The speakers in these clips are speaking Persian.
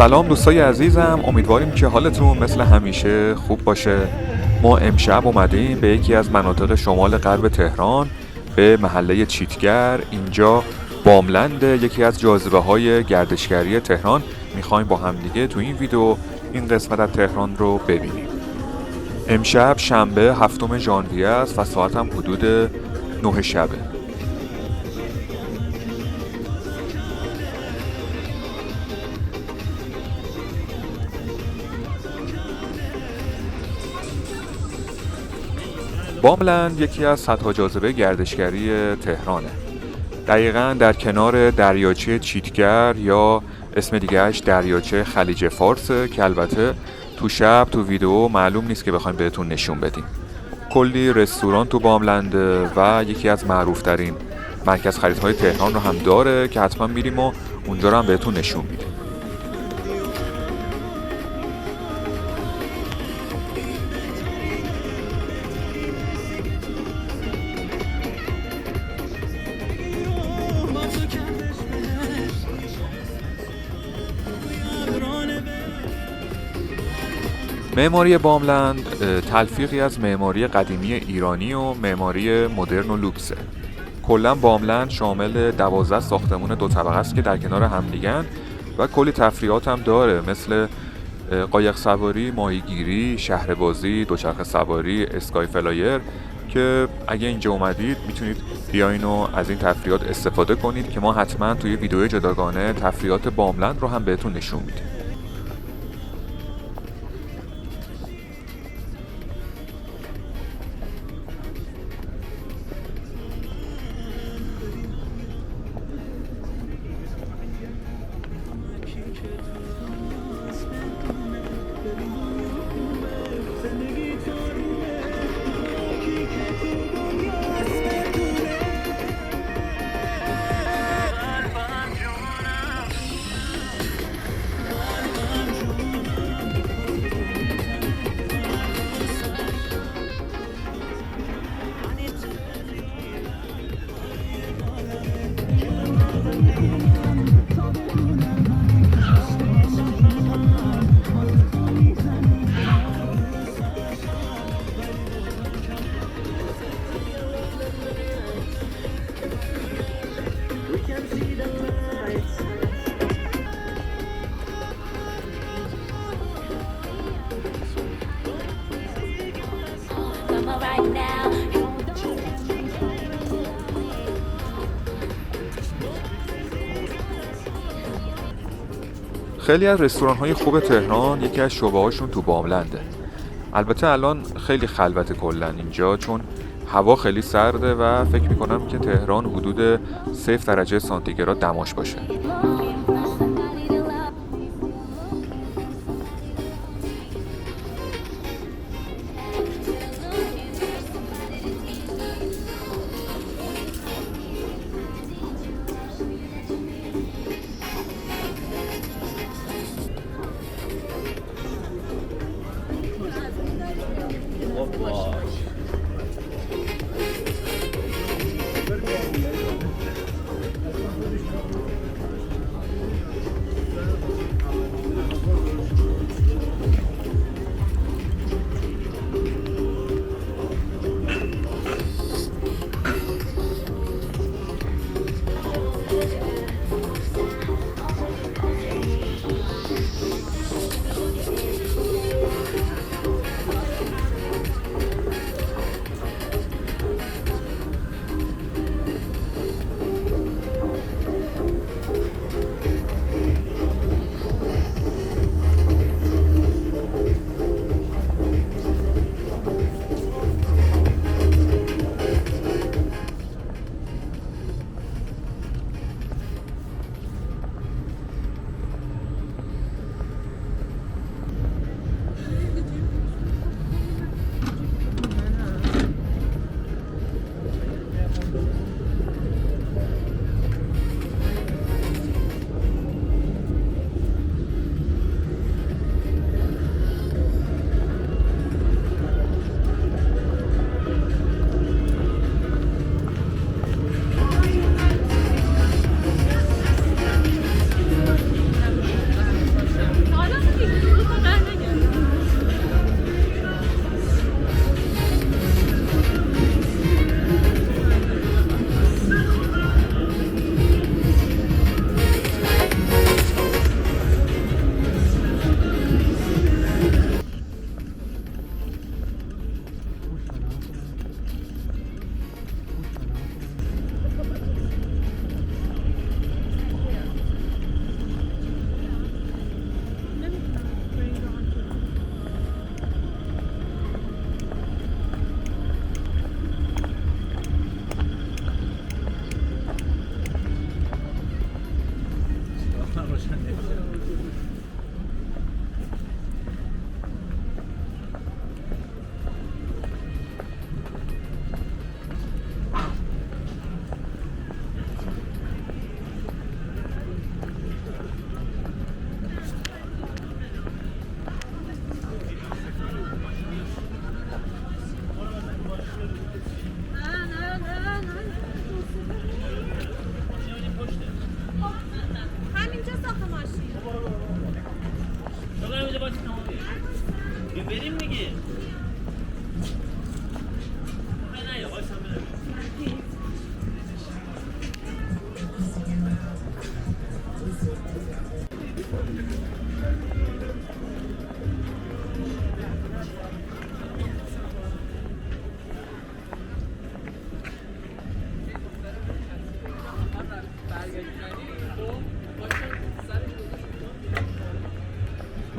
سلام دوستای عزیزم، امیدواریم که حالتون مثل همیشه خوب باشه. ما امشب اومدیم به یکی از مناطق شمال غرب تهران، به محله چیتگر. اینجا باملند، یکی از جاذبه‌های گردشگری تهران. میخوایم با همدیگه تو این ویدیو این قسمت از تهران رو ببینیم. امشب شنبه 7 ژانویه است و ساعت هم حدود 9 شبه. باملند یکی از صدها جاذبه گردشگری تهرانه. دقیقاً در کنار دریاچه چیتگر یا اسم دیگهش دریاچه خلیج فارسه که البته تو شب تو ویدیو معلوم نیست که بخوایم بهتون نشون بدیم. کلی رستوران تو باملنده و یکی از معروفترین مرکز خریدهای تهران رو هم داره که حتما میریم و اونجا رو هم بهتون نشون میدیم. معماری باملند تلفیقی از معماری قدیمی ایرانی و معماری مدرن و لوکسه. کلا باملند شامل 12 ساختمون 2 طبقه است که در کنار هم دیگن و کلی تفریحات هم داره، مثل قایق سواری، ماهیگیری، شهر بازی، دوچرخه سواری، اسکای فلایر، که اگه اینجا اومدید میتونید بیاین و از این تفریحات استفاده کنید که ما حتما توی ویدیو جداگانه تفریحات باملند رو هم بهتون نشون میدیم. خیلی از رستوران‌های خوب تهران یکی از شعبه‌هاشون تو باملنده. البته الان خیلی خلوت کلن اینجا، چون هوا خیلی سرده و فکر می‌کنم که تهران حدود 0 درجه سانتیگراد دماش باشه.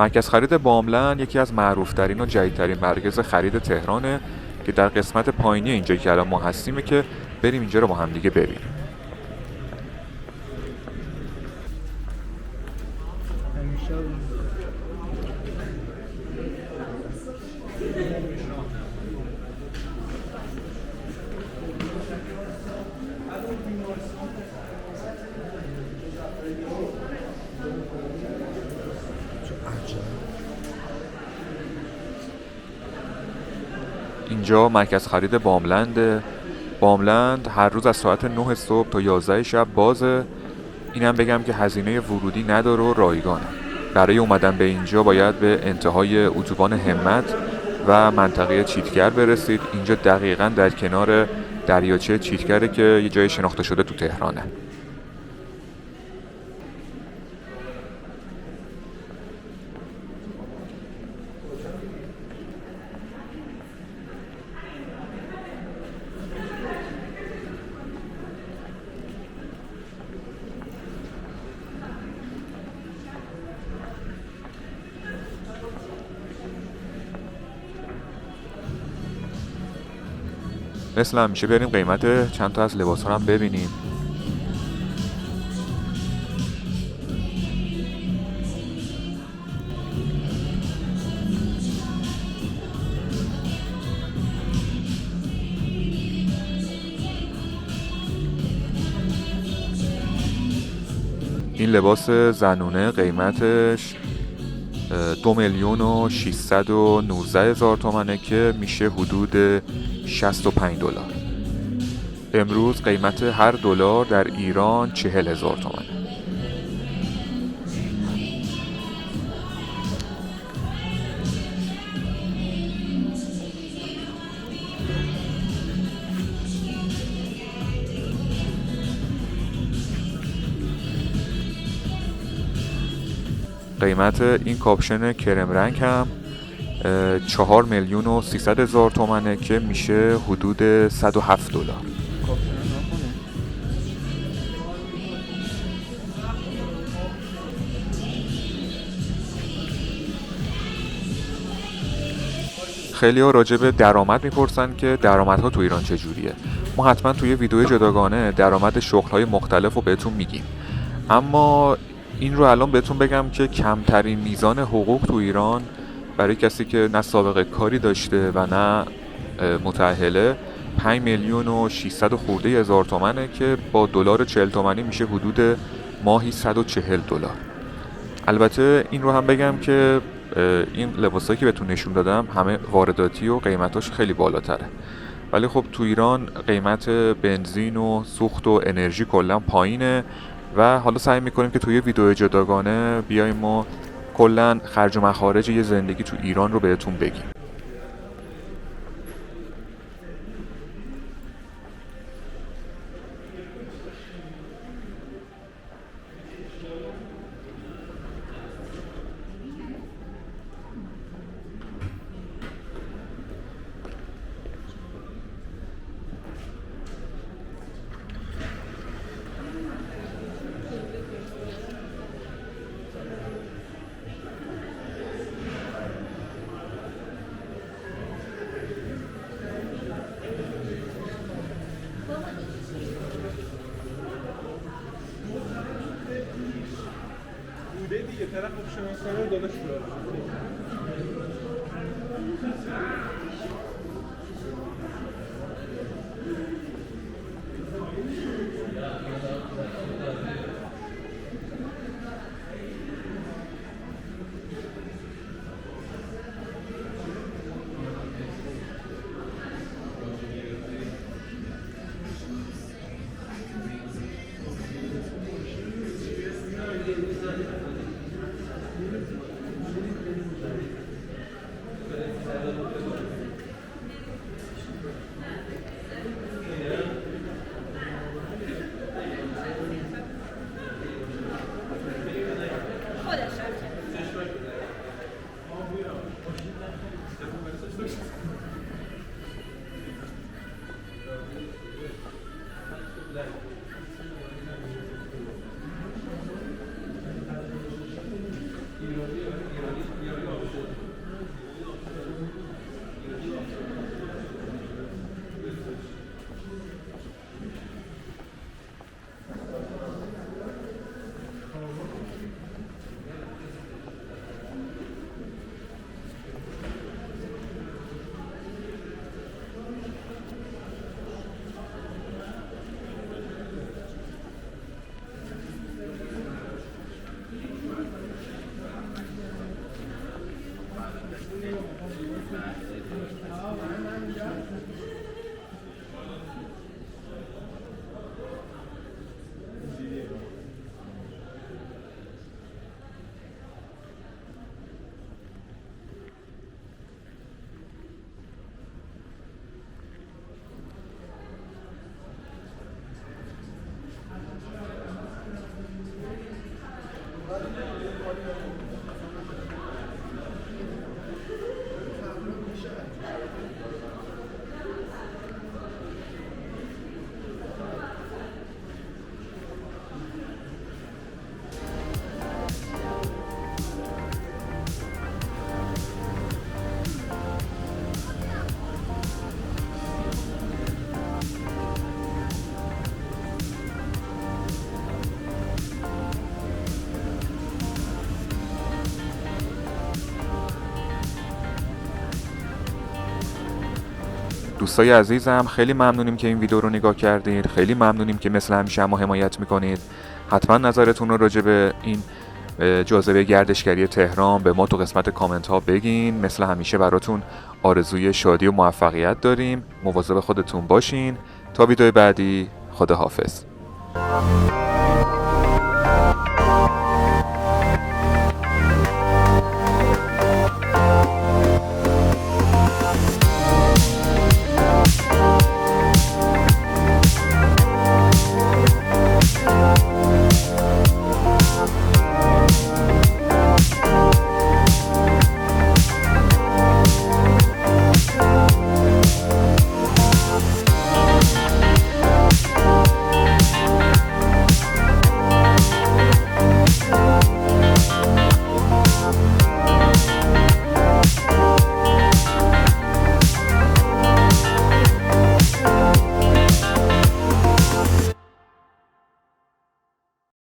مرکز خرید باملند یکی از معروفترین و جدیدترین مراکز خرید تهرانه که در قسمت پایینی اینجا که الان ما هستیم که بریم اینجا رو با هم دیگه ببینیم. اینجا مرکز خرید باملند هر روز از ساعت 9 صبح تا 11 شب بازه. اینم بگم که هزینه ورودی نداره و رایگانه. برای اومدن به اینجا باید به انتهای اتوبان همت و منطقه چیتگر برسید. اینجا دقیقاً در کنار دریاچه چیتگره که یه جای شناخته شده تو تهرانه. مثل همیشه بریم قیمت چند تا از لباس ها هم ببینیم. این لباس زنونه قیمتش 2,619,000 تومنه که میشه حدود $65. امروز قیمت هر دلار در ایران 40,000 تومنه. قیمت این کاپشن کرم رنگ هم 4,300,000 تومنه که میشه حدود $107. خیلی ها راجع به درآمد میپرسن که درآمدها تو ایران چجوریه. ما حتما توی ویدیو جداگانه درآمد شغل‌های مختلف رو بهتون میگیم، اما این رو الان بهتون بگم که کمترین میزان حقوق تو ایران برای کسی که نه سابقه کاری داشته و نه متأهله 5,600,000 تومنه که با دلار 40 تومانی میشه حدود ماهی $140. البته این رو هم بگم که این لباسایی که بهتون نشون دادم همه وارداتی و قیمتاش خیلی بالاتره، ولی خب تو ایران قیمت بنزین و سوخت و انرژی کلا پایینه و حالا سعی میکنیم که توی ویدیو جداگانه بیایم و کلا خرج و مخارج یه زندگی تو ایران رو بهتون بگیم. دیگه طرف شناسنامه داداش دوستای عزیزم خیلی ممنونیم که این ویدیو رو نگاه کردید. خیلی ممنونیم که مثل همیشه ما حمایت میکنید. حتما نظرتون رو راجع به این جاذبه گردشگری تهران به ما تو قسمت کامنت ها بگین. مثل همیشه براتون آرزوی شادی و موفقیت داریم. مواظب خودتون باشین. تا ویدیو بعدی، خداحافظ.